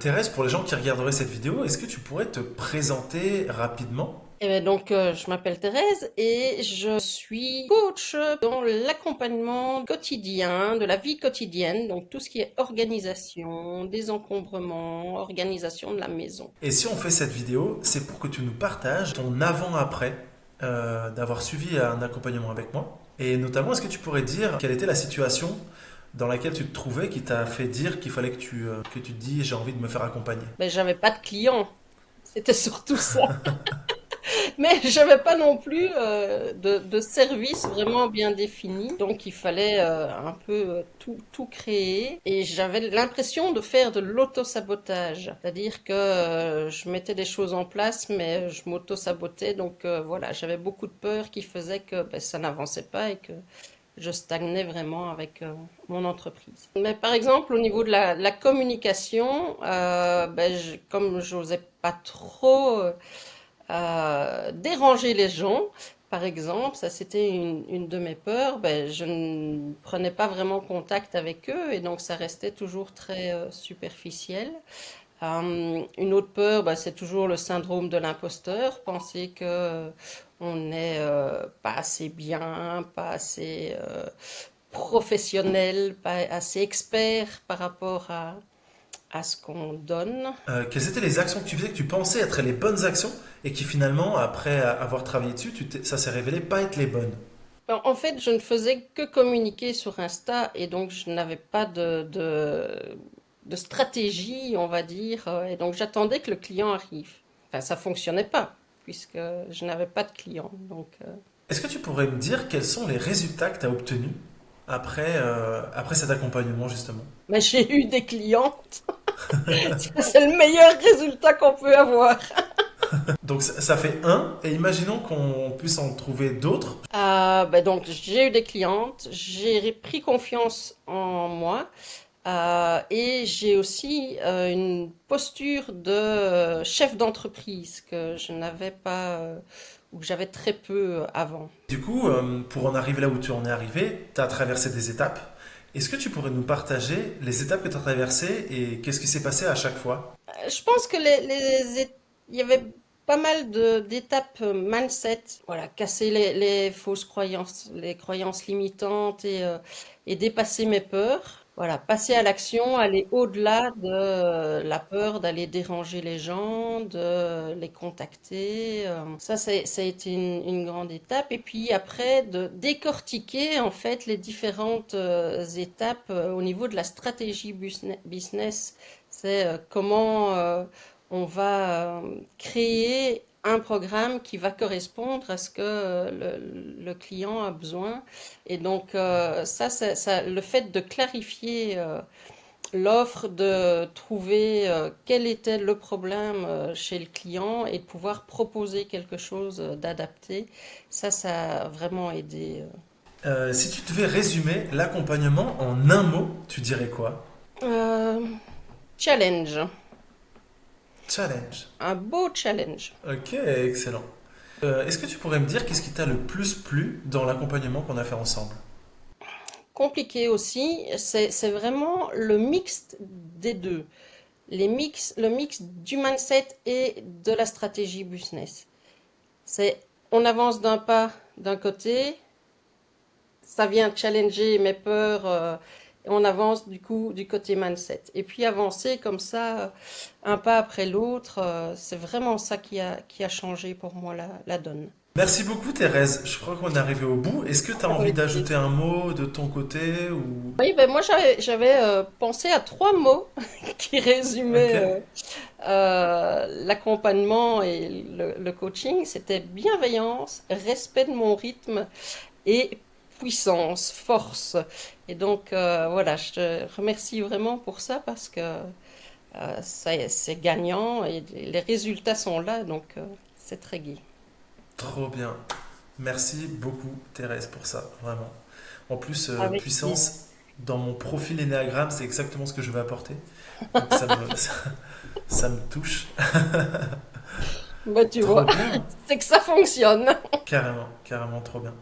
Thérèse, pour les gens qui regarderaient cette vidéo, est-ce que tu pourrais te présenter rapidement? Je m'appelle Thérèse et je suis coach dans l'accompagnement quotidien, de la vie quotidienne, donc tout ce qui est organisation, désencombrement, organisation de la maison. Et si on fait cette vidéo, c'est pour que tu nous partages ton avant-après d'avoir suivi un accompagnement avec moi. Et notamment, est-ce que tu pourrais dire quelle était la situation dans laquelle tu te trouvais qui t'a fait dire qu'il fallait que tu te dis j'ai envie de me faire accompagner? Mais j'avais pas de clients, c'était surtout ça. Mais j'avais pas non plus de service vraiment bien défini, donc il fallait un peu tout créer. Et j'avais l'impression de faire de l'auto-sabotage, c'est-à-dire que je mettais des choses en place, mais je m'auto-sabotais. Voilà, j'avais beaucoup de peur qui faisait que ça n'avançait pas et que je stagnais vraiment avec mon entreprise. Mais par exemple, au niveau de la communication, comme j'osais pas trop déranger les gens, par exemple, ça c'était une de mes peurs, je ne prenais pas vraiment contact avec eux et donc ça restait toujours très superficiel. Une autre peur, c'est toujours le syndrome de l'imposteur, penser que on n'est pas assez bien, pas assez professionnel, pas assez expert par rapport à ce qu'on donne. Quelles étaient les actions que tu faisais que tu pensais être les bonnes actions et qui finalement, après avoir travaillé dessus, ça s'est révélé pas être les bonnes? En fait, je ne faisais que communiquer sur Insta et donc je n'avais pas de stratégie, on va dire. Et donc j'attendais que le client arrive. Enfin, ça fonctionnait pas puisque je n'avais pas de client. Est-ce que tu pourrais me dire quels sont les résultats que tu as obtenus après cet accompagnement justement? Mais j'ai eu des clientes. Ça, c'est le meilleur résultat qu'on peut avoir. Donc ça fait un, et imaginons qu'on puisse en trouver d'autres. Donc j'ai eu des clientes, j'ai pris confiance en moi. Et j'ai aussi une posture de chef d'entreprise que je n'avais pas ou que j'avais très peu avant. Du coup, pour en arriver là où tu en es arrivé, tu as traversé des étapes. Est-ce que tu pourrais nous partager les étapes que tu as traversées et qu'est-ce qui s'est passé à chaque fois? Je pense que il y avait pas mal d'étapes mindset, voilà, casser les fausses croyances, les croyances limitantes et dépasser mes peurs. Voilà, passer à l'action, aller au-delà de la peur d'aller déranger les gens, de les contacter. Ça a été une grande étape. Et puis après, de décortiquer en fait les différentes étapes au niveau de la stratégie business. C'est comment on va créer un programme qui va correspondre à ce que le client a besoin. Et donc, le fait de clarifier l'offre, de trouver quel était le problème chez le client et de pouvoir proposer quelque chose d'adapté, ça a vraiment aidé. Si tu devais résumer l'accompagnement en un mot, tu dirais quoi? Euh, Challenge, Challenge. un beau challenge. Ok, excellent. Est-ce que tu pourrais me dire qu'est-ce qui t'a le plus plu dans l'accompagnement qu'on a fait ensemble? Compliqué aussi, c'est vraiment le mix des deux. Le mix du mindset et de la stratégie business. C'est on avance d'un pas d'un côté, ça vient challenger mes peurs, et on avance du coup du côté mindset. Et puis avancer comme ça, un pas après l'autre, c'est vraiment ça qui a changé pour moi la donne. Merci beaucoup Thérèse, je crois qu'on est arrivé au bout. Est-ce que tu as envie Avec d'ajouter plaisir. un mot de ton côté ou... Oui, moi j'avais pensé à trois mots qui Ok. résumaient l'accompagnement et le coaching. C'était bienveillance, respect de mon rythme et puissance, force. Et donc voilà, je te remercie vraiment pour ça parce que c'est gagnant et les résultats sont là, donc c'est très gai. Trop bien. Merci beaucoup Thérèse pour ça, vraiment. En plus, Avec plaisir. puissance, dans mon profil Enneagramme, c'est exactement ce que je vais apporter. Donc ça me, ça me touche. Bah, tu vois, Trop bien. c'est que ça fonctionne. Carrément, carrément trop bien.